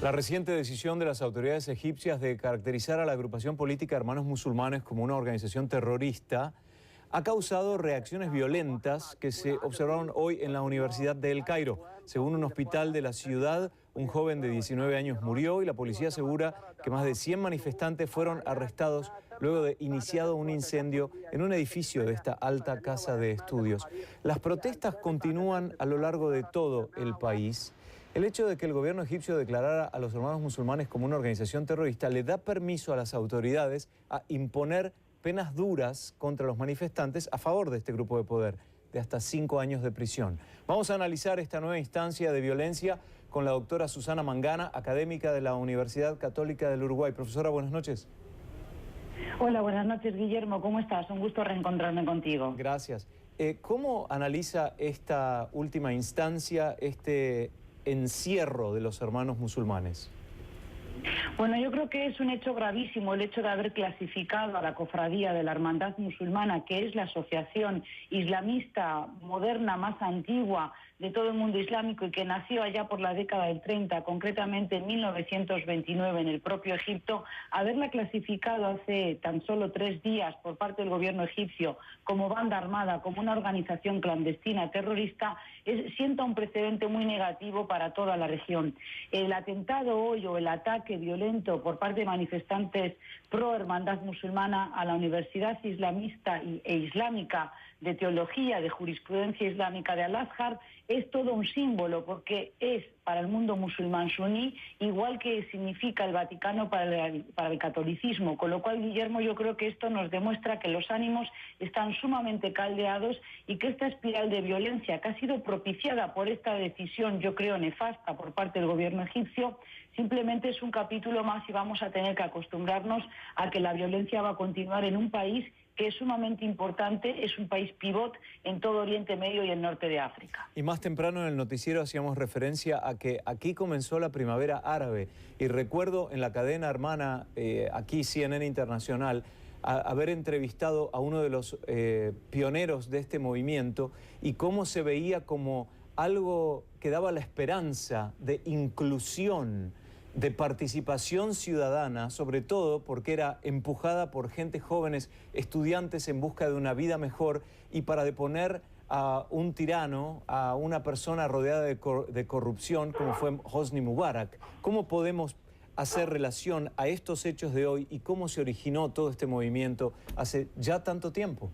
La reciente decisión de las autoridades egipcias de caracterizar a la agrupación política Hermanos Musulmanes como una organización terrorista ha causado reacciones violentas que se observaron hoy en la Universidad de El Cairo. Según un hospital de la ciudad, un joven de 19 años murió y la policía asegura que más de 100 manifestantes fueron arrestados luego de iniciado un incendio en un edificio de esta alta casa de estudios. Las protestas continúan a lo largo de todo el país. El hecho de que el gobierno egipcio declarara a los Hermanos Musulmanes como una organización terrorista le da permiso a las autoridades a imponer penas duras contra los manifestantes a favor de este grupo de poder, de hasta 5 años de prisión. Vamos a analizar esta nueva instancia de violencia con la doctora Susana Mangana, académica de la Universidad Católica del Uruguay. Profesora, buenas noches. Hola, buenas noches, Guillermo. ¿Cómo estás? Un gusto reencontrarme contigo. Gracias. ¿Cómo analiza esta última instancia, este encierro de los hermanos musulmanes? Bueno, yo creo que es un hecho gravísimo el hecho de haber clasificado a la cofradía de la Hermandad Musulmana, que es la asociación islamista moderna más antigua de todo el mundo islámico y que nació allá por la década del 30, concretamente en 1929 en el propio Egipto, haberla clasificado hace tan solo 3 días por parte del gobierno egipcio como banda armada, como una organización clandestina terrorista, sienta un precedente muy negativo para toda la región. El atentado hoy o el ataque violento por parte de manifestantes pro Hermandad Musulmana a la Universidad Islamista e Islámica de Teología, de Jurisprudencia Islámica de Al-Azhar, es todo un símbolo porque es para el mundo musulmán suní, igual que significa el Vaticano para el catolicismo. Con lo cual, Guillermo, yo creo que esto nos demuestra que los ánimos están sumamente caldeados y que esta espiral de violencia que ha sido propiciada por esta decisión, yo creo, nefasta por parte del gobierno egipcio, simplemente es un capítulo más y vamos a tener que acostumbrarnos a que la violencia va a continuar en un país que es sumamente importante, es un país pivot en todo Oriente Medio y el norte de África. Y más temprano en el noticiero hacíamos referencia a que aquí comenzó la primavera árabe. Y recuerdo en la cadena hermana, aquí CNN Internacional, haber entrevistado a uno de los pioneros de este movimiento y cómo se veía como algo que daba la esperanza de inclusión, de participación ciudadana, sobre todo porque era empujada por gente jóvenes, estudiantes en busca de una vida mejor y para deponer a un tirano, a una persona rodeada de corrupción como fue Hosni Mubarak. ¿Cómo podemos hacer relación a estos hechos de hoy y cómo se originó todo este movimiento hace ya tanto tiempo?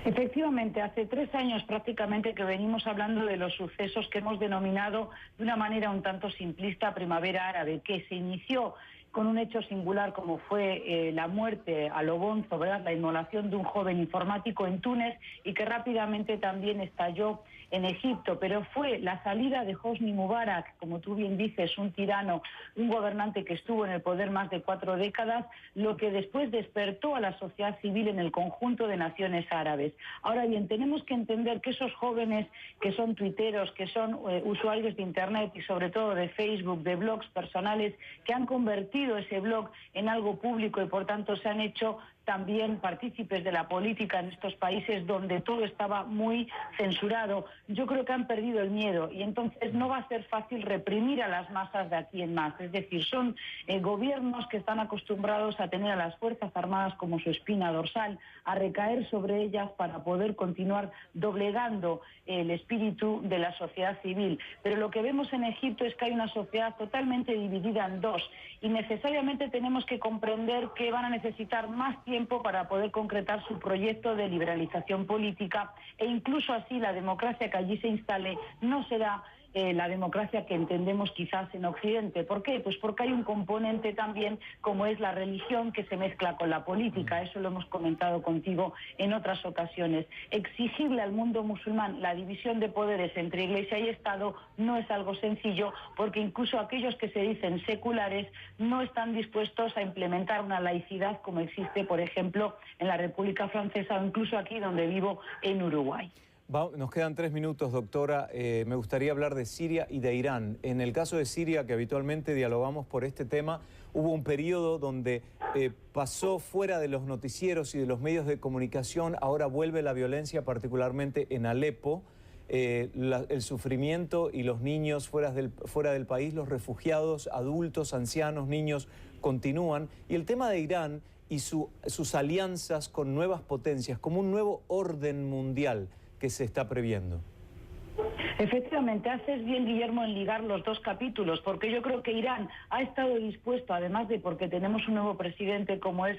Efectivamente, hace 3 años prácticamente que venimos hablando de los sucesos que hemos denominado de una manera un tanto simplista primavera árabe, que se inició con un hecho singular como fue la muerte a lo bonzo, ¿verdad?, la inmolación de un joven informático en Túnez y que rápidamente también estalló en Egipto, pero fue la salida de Hosni Mubarak, como tú bien dices, un tirano, un gobernante que estuvo en el poder más de 4 décadas, lo que después despertó a la sociedad civil en el conjunto de naciones árabes. Ahora bien, tenemos que entender que esos jóvenes que son tuiteros, que son usuarios de Internet y sobre todo de Facebook, de blogs personales, que han convertido ese blog en algo público y por tanto se han hecho también partícipes de la política en estos países donde todo estaba muy censurado. Yo creo que han perdido el miedo y entonces no va a ser fácil reprimir a las masas de aquí en más. Es decir, son gobiernos que están acostumbrados a tener a las Fuerzas Armadas como su espina dorsal, a recaer sobre ellas para poder continuar doblegando el espíritu de la sociedad civil. Pero lo que vemos en Egipto es que hay una sociedad totalmente dividida en dos y necesariamente tenemos que comprender que van a necesitar más tiempo para poder concretar su proyecto de liberalización política e incluso así la democracia que allí se instale no será la democracia que entendemos quizás en Occidente. ¿Por qué? Pues porque hay un componente también como es la religión que se mezcla con la política. Eso lo hemos comentado contigo en otras ocasiones. Exigirle al mundo musulmán la división de poderes entre Iglesia y Estado no es algo sencillo porque incluso aquellos que se dicen seculares no están dispuestos a implementar una laicidad como existe, por ejemplo, en la República Francesa o incluso aquí donde vivo en Uruguay. Nos quedan 3 minutos, doctora. Me gustaría hablar de Siria y de Irán. En el caso de Siria, que habitualmente dialogamos por este tema, hubo un periodo donde pasó fuera de los noticieros y de los medios de comunicación. Ahora vuelve la violencia, particularmente en Alepo. el sufrimiento y los niños fuera del país, los refugiados, adultos, ancianos, niños, continúan. Y el tema de Irán y sus alianzas con nuevas potencias, como un nuevo orden mundial que se está previendo. Efectivamente, haces bien, Guillermo, en ligar los dos capítulos, porque yo creo que Irán ha estado dispuesto, además de porque tenemos un nuevo presidente como es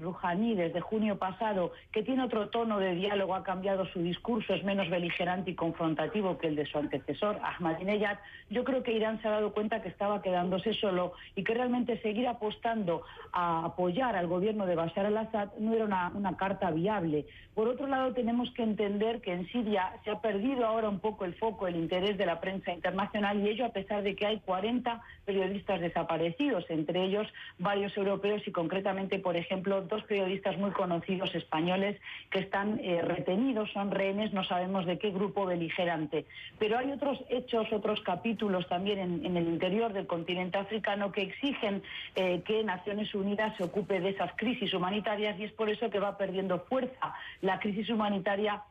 Rouhani desde junio pasado, que tiene otro tono de diálogo, ha cambiado su discurso, es menos beligerante y confrontativo que el de su antecesor, Ahmadinejad. Yo creo que Irán se ha dado cuenta que estaba quedándose solo y que realmente seguir apostando a apoyar al gobierno de Bashar al-Assad no era una carta viable. Por otro lado, tenemos que entender que en Siria se ha perdido ahora un poco el foco, el interés de la prensa internacional, y ello a pesar de que hay 40 periodistas desaparecidos, entre ellos varios europeos y concretamente, por ejemplo, 2 periodistas muy conocidos españoles que están retenidos, son rehenes, no sabemos de qué grupo beligerante. Pero hay otros hechos, otros capítulos también en el interior del continente africano que exigen que Naciones Unidas se ocupe de esas crisis humanitarias, y es por eso que va perdiendo fuerza la crisis humanitaria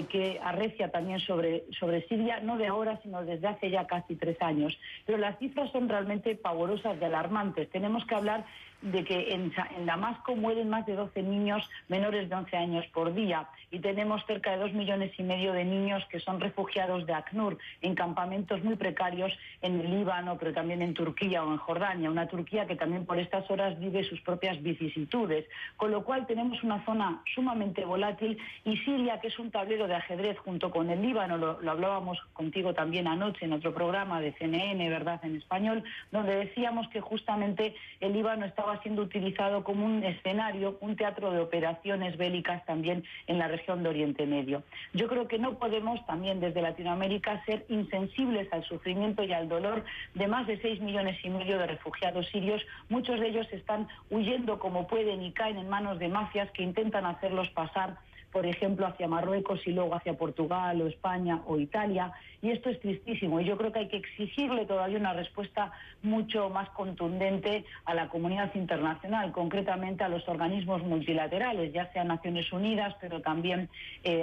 que arrecia también sobre Siria, no de ahora, sino desde hace ya casi 3 años. Pero las cifras son realmente pavorosas y alarmantes. Tenemos que hablar de que en Damasco mueren más de 12 niños menores de 11 años por día, y tenemos cerca de 2,5 millones de niños que son refugiados de ACNUR en campamentos muy precarios en el Líbano, pero también en Turquía o en Jordania, una Turquía que también por estas horas vive sus propias vicisitudes, con lo cual tenemos una zona sumamente volátil, y Siria, que es un tablero de ajedrez junto con el Líbano, lo hablábamos contigo también anoche en otro programa de CNN, ¿verdad?, en español, donde decíamos que justamente el Líbano estaba siendo utilizado como un escenario, un teatro de operaciones bélicas también en la región de Oriente Medio. Yo creo que no podemos también desde Latinoamérica ser insensibles al sufrimiento y al dolor de más de 6,5 millones de refugiados sirios. Muchos de ellos están huyendo como pueden y caen en manos de mafias que intentan hacerlos pasar, por ejemplo, hacia Marruecos y luego hacia Portugal o España o Italia, y esto es tristísimo, y yo creo que hay que exigirle todavía una respuesta mucho más contundente a la comunidad internacional, concretamente a los organismos multilaterales, ya sean Naciones Unidas, pero también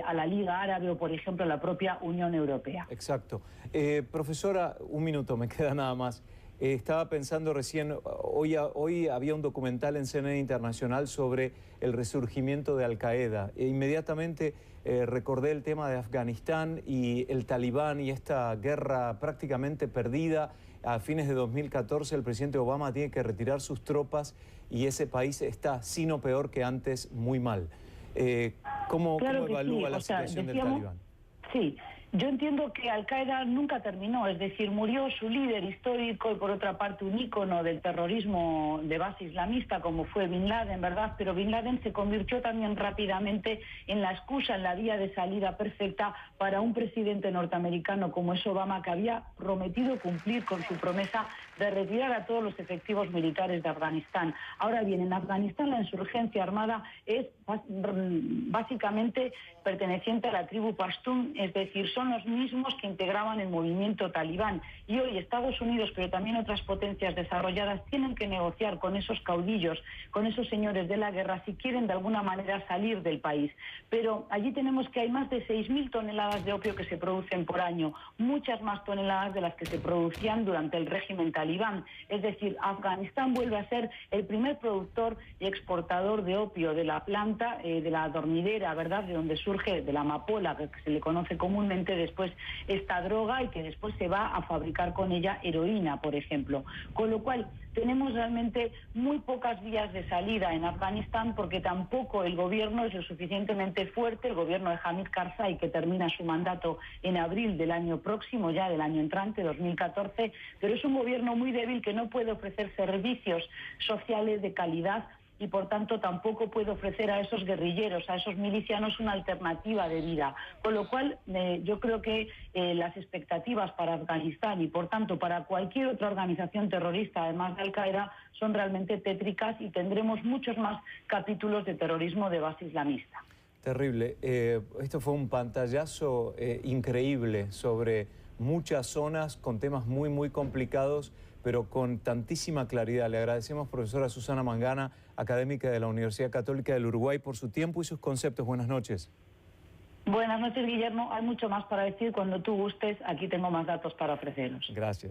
a la Liga Árabe o, por ejemplo, a la propia Unión Europea. Exacto. Profesora, un minuto, me queda nada más. Estaba pensando recién, hoy había un documental en CNN Internacional sobre el resurgimiento de Al-Qaeda. E inmediatamente recordé el tema de Afganistán y el Talibán y esta guerra prácticamente perdida. A fines de 2014 el presidente Obama tiene que retirar sus tropas y ese país está, si no peor que antes, muy mal. ¿Cómo evalúa la situación del Talibán? Sí. Yo entiendo que Al-Qaeda nunca terminó, es decir, murió su líder histórico y por otra parte un ícono del terrorismo de base islamista como fue Bin Laden, ¿verdad? Pero Bin Laden se convirtió también rápidamente en la excusa, en la vía de salida perfecta para un presidente norteamericano como es Obama, que había prometido cumplir con su promesa de retirar a todos los efectivos militares de Afganistán. Ahora bien, en Afganistán la insurgencia armada es básicamente perteneciente a la tribu Pashtun, es decir, son los mismos que integraban el movimiento talibán. Y hoy Estados Unidos, pero también otras potencias desarrolladas, tienen que negociar con esos caudillos, con esos señores de la guerra, si quieren de alguna manera salir del país. Pero allí tenemos que hay más de 6.000 toneladas de opio que se producen por año, muchas más toneladas de las que se producían durante el régimen talibán. Es decir, Afganistán vuelve a ser el primer productor y exportador de opio, de la planta, de la dormidera, ¿verdad?, de donde surge, de la amapola, que se le conoce comúnmente, después esta droga, y que después se va a fabricar con ella heroína, por ejemplo. Con lo cual tenemos realmente muy pocas vías de salida en Afganistán, porque tampoco el gobierno es lo suficientemente fuerte, el gobierno de Hamid Karzai, que termina su mandato en abril del año próximo, ya del año entrante, 2014, pero es un gobierno muy débil que no puede ofrecer servicios sociales de calidad y por tanto tampoco puede ofrecer a esos guerrilleros, a esos milicianos, una alternativa de vida. Con lo cual yo creo que las expectativas para Afganistán y por tanto para cualquier otra organización terrorista, además de Al-Qaeda, son realmente tétricas y tendremos muchos más capítulos de terrorismo de base islamista. Terrible. Esto fue un pantallazo increíble sobre muchas zonas con temas muy, muy complicados, pero con tantísima claridad. Le agradecemos, profesora Susana Mangana, académica de la Universidad Católica del Uruguay, por su tiempo y sus conceptos. Buenas noches. Buenas noches, Guillermo. Hay mucho más para decir. Cuando tú gustes, aquí tengo más datos para ofreceros. Gracias.